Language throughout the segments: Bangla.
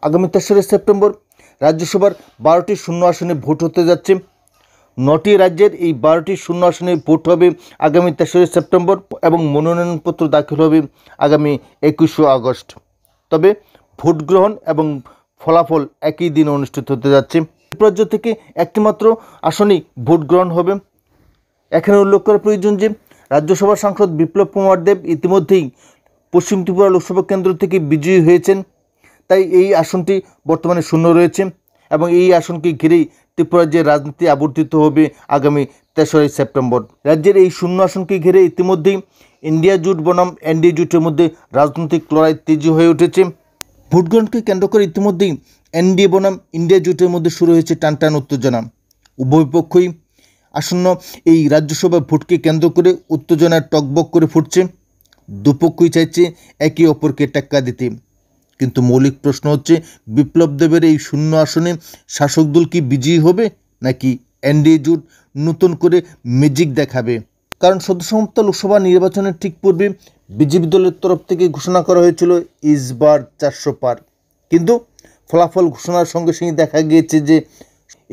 আগামী 3রা সেপ্টেম্বর রাজ্যসভার 12টি শূন্য আসনে ভোট হতে যাচ্ছে। 9টি রাজ্যের এই 12টি শূন্য আসনে ভোট হবে আগামী 3রা সেপ্টেম্বর এবং মনোনয়নপত্র দাখিল হবে আগামী 21শে আগস্ট। তবে ভোট গ্রহণ এবং ফলাফল একই দিন অনুষ্ঠিত হতে যাচ্ছে। রাজ্য থেকে একটিমাত্র আসনেই ভোট গ্রহণ হবে। এখানে উল্লেখ করা প্রয়োজন যে রাজ্যসভার সাংসদ বিপ্লব কুমার দেব ইতিমধ্যেই পশ্চিম ত্রিপুরা লোকসভা কেন্দ্র থেকে বিজয়ী হয়েছেন। তাই এই আসনটি বর্তমানে শূন্য রয়েছে এবং এই আসনকে ঘিরেই ত্রিপুরা রাজ্যের রাজনীতি আবর্তিত হবে আগামী 3রা সেপ্টেম্বর। রাজ্যের এই শূন্য আসনকে ঘিরে ইতিমধ্যেই ইন্ডিয়া জোট বনাম এনডিএ জোটের মধ্যে রাজনৈতিক লড়াই তেজি হয়ে উঠেছে। ভোট গ্রহণকে কেন্দ্র করে ইতিমধ্যেই এনডিএ বনাম ইন্ডিয়া জোটের মধ্যে শুরু হয়েছে টানটান উত্তেজনা। উভয় পক্ষই আসন্ন এই রাজ্যসভা ভোটকে কেন্দ্র করে উত্তেজনায় টকবক করে ফুটছে। দুপক্ষই চাইছে একে অপরকে টেক্কা দিতে। কিন্তু মৌলিক প্রশ্ন হচ্ছে, বিপ্লব দেবের এই শূন্য আসনে শাসক দল কি বিজয়ী হবে নাকি এনডিএ জোট নতুন করে ম্যাজিক দেখাবে? কারণ সদ্যসমাপ্ত লোকসভা নির্বাচনের ঠিক পূর্বে বিজেপি দলের তরফ থেকে ঘোষণা করা হয়েছিল ইসবার 400 পার, কিন্তু ফলাফল ঘোষণার সঙ্গে সঙ্গে দেখা গিয়েছে যে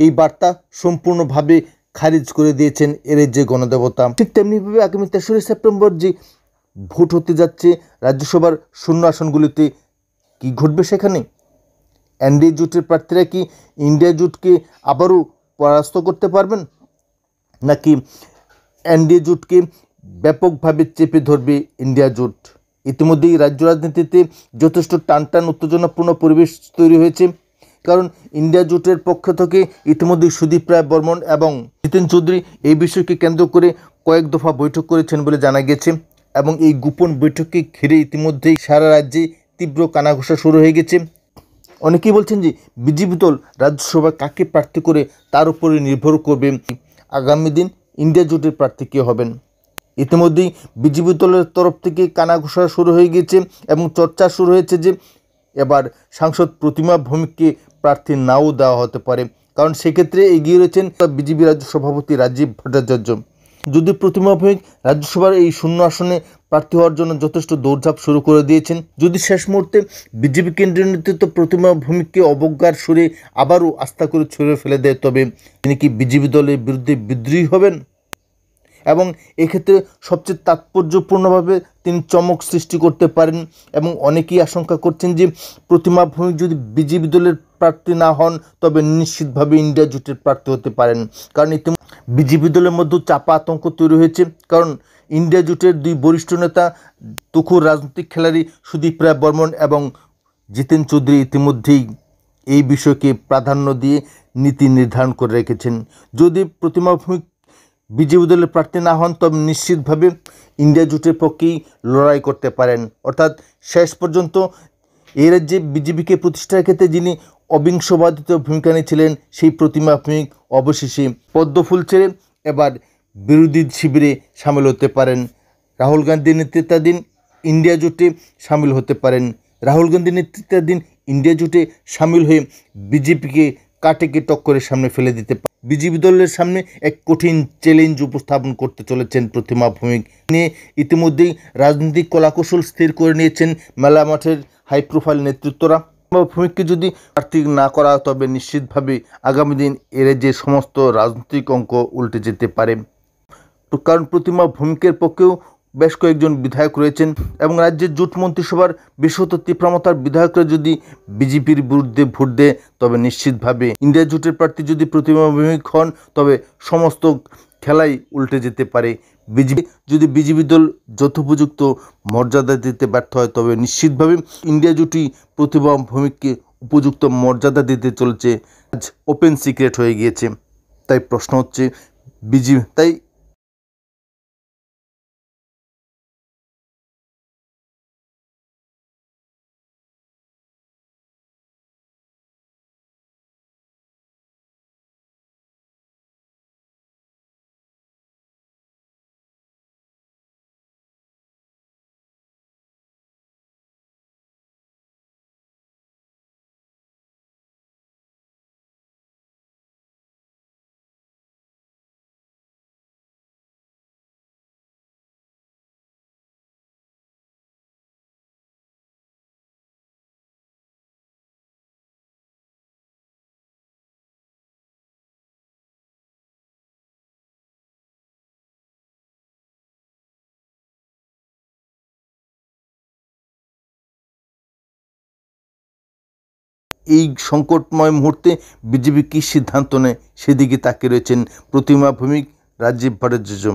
এই বার্তা সম্পূর্ণভাবে খারিজ করে দিয়েছেন এর যে গণদেবতা। ঠিক তেমনিভাবে আগামী 3রা সেপ্টেম্বর যে ভোট হতে যাচ্ছে রাজ্যসভার শূন্য আসনগুলিতে, কি ঘটবে সেখানে? এনডিএ জোটের প্রার্থীরা কি ইন্ডিয়া জোটকে আবারও পরাস্ত করতে পারবেন নাকি এনডিএ জোটকে ব্যাপকভাবে চেপে ধরবে ইন্ডিয়া জোট? ইতিমধ্যেই রাজ্য রাজনীতিতে যথেষ্ট টানটান উত্তেজনাপূর্ণ পরিবেশ তৈরি হয়েছে। কারণ ইন্ডিয়া জোটের পক্ষ থেকে ইতিমধ্যেই সুদীপ রায় বর্মন এবং জিতেন চৌধুরী এই বিষয়কে কেন্দ্র করে কয়েক দফা বৈঠক করেছেন বলে জানা গেছে এবং এই গোপন বৈঠককে ঘিরে ইতিমধ্যেই সারা রাজ্যে তীব্র কানাঘুষা শুরু হয়ে গেছে। অনেকেই বলছেন যে বিজেপি দল রাজ্যসভা কাকে প্রার্থী করে তার উপরে নির্ভর করবে আগামী দিন ইন্ডিয়া জোটের প্রার্থী কে হবেন। ইতিমধ্যেই বিজেপি দলের তরফ থেকে কানাঘুষা শুরু হয়ে গেছে এবং চর্চা শুরু হয়েছে যে এবার সাংসদ প্রতিমা ভৌমিককে প্রার্থী নাও দেওয়া হতে পারে, কারণ সেক্ষেত্রে এগিয়ে রয়েছেন বিজেপি রাজ্য সভাপতি রাজীব ভট্টাচার্য। যদি প্রতিমা ভৌমিক রাজ্যসভার এই শূন্য আসনে প্রার্থী হওয়ার জন্য যথেষ্ট দৌড়ঝাঁপ শুরু করে দিয়েছেন, যদি শেষ মুহূর্তে বিজেপি কেন্দ্রীয় নেতৃত্ব প্রতিমা ভৌমিককে অবজ্ঞার সুরে আবারও আস্থা করে ছুঁড়ে ফেলে দেয়, তবে তিনি কি বিজেপি দলের বিরুদ্ধে বিদ্রোহী হবেন এবং এক্ষেত্রে সবচেয়ে তাৎপর্যপূর্ণভাবে তিনি চমক সৃষ্টি করতে পারেন। এবং অনেকেই আশঙ্কা করছেন যে প্রতিমা ভৌমিক যদি বিজেপি দলের প্রার্থী না হন তবে নিশ্চিতভাবে ইন্ডিয়া জোটের প্রার্থী হতে পারেন। কারণ বিজেপি দলের মধ্যে চাপা আতঙ্ক তৈরি হয়েছে, কারণ ইন্ডিয়া জোটের দুই বরিষ্ঠ নেতা তুখুর রাজনৈতিক খেলাড়ি সুদীপ রায় বর্মন এবং জিতেন চৌধুরী ইতিমধ্যেই এই বিষয়কে প্রাধান্য দিয়ে নীতি নির্ধারণ করে রেখেছেন। যদি প্রতিমা ভৌমিক বিজেপি দলের প্রার্থী না হন তবে নিশ্চিতভাবে ইন্ডিয়া জোটের পক্ষেই লড়াই করতে পারেন। অর্থাৎ শেষ পর্যন্ত এই রাজ্যে বিজেপিকে প্রতিষ্ঠার ক্ষেত্রে যিনি অবিংশবাদিত ভূমিকা নিয়েছিলেন সেই প্রতিমা ভৌমিক অবশেষে পদ্মফুল ছেড়ে এবার বিরোধী শিবিরে সামিল হতে পারেন। রাহুল গান্ধীর নেতৃত্বাধীন ইন্ডিয়া জোটে সামিল হতে পারেন। রাহুল গান্ধীর নেতৃত্বাধীন ইন্ডিয়া জোটে সামিল হয়ে বিজেপিকে কাটেকে টক্করের সামনে ফেলে দিতে পারে। বিজেপি দলের সামনে এক কঠিন চ্যালেঞ্জ উপস্থাপন করতে চলেছেন প্রতিমা ভৌমিক। নিয়ে ইতিমধ্যেই রাজনৈতিক কলাকৌশল স্থির করে নিয়েছেন মেলা মাঠের হাই প্রোফাইল নেতৃত্বরা। ভৌমিককে যদি প্রার্থী না করা তবে নিশ্চিতভাবে আগামী দিন এর যে সমস্ত রাজনৈতিক অঙ্ক উল্টে যেতে পারে। কারণ প্রতিমা ভৌমিকের পক্ষেও বেশ কয়েকজন বিধায়ক রয়েছেন এবং রাজ্যের জোট মন্ত্রিসভার বিশেষত তীব্রমতার বিধায়করা যদি বিজেপির বিরুদ্ধে ভোট দেয় তবে নিশ্চিতভাবে ইন্ডিয়া জোটের প্রার্থী যদি প্রতিমা ভৌমিক হন তবে সমস্ত খেলাই উল্টে যেতে পারে। বিজেপি দল যথোপযুক্ত মর্যাদা দিতে ব্যর্থ হয় তবে নিশ্চিতভাবে ইন্ডিয়া জোটই প্রতিমা ভৌমিককে উপযুক্ত মর্যাদা দিতে চলেছে, আজ ওপেন সিক্রেট হয়ে গিয়েছে। তাই প্রশ্ন হচ্ছে তাই এই সংকটময় মুহূর্তে বিজেপি কী সিদ্ধান্ত নেয় সেদিকে তাকিয়ে রয়েছেন প্রতিমা ভৌমিক, রাজীব ভট্টাচার্য।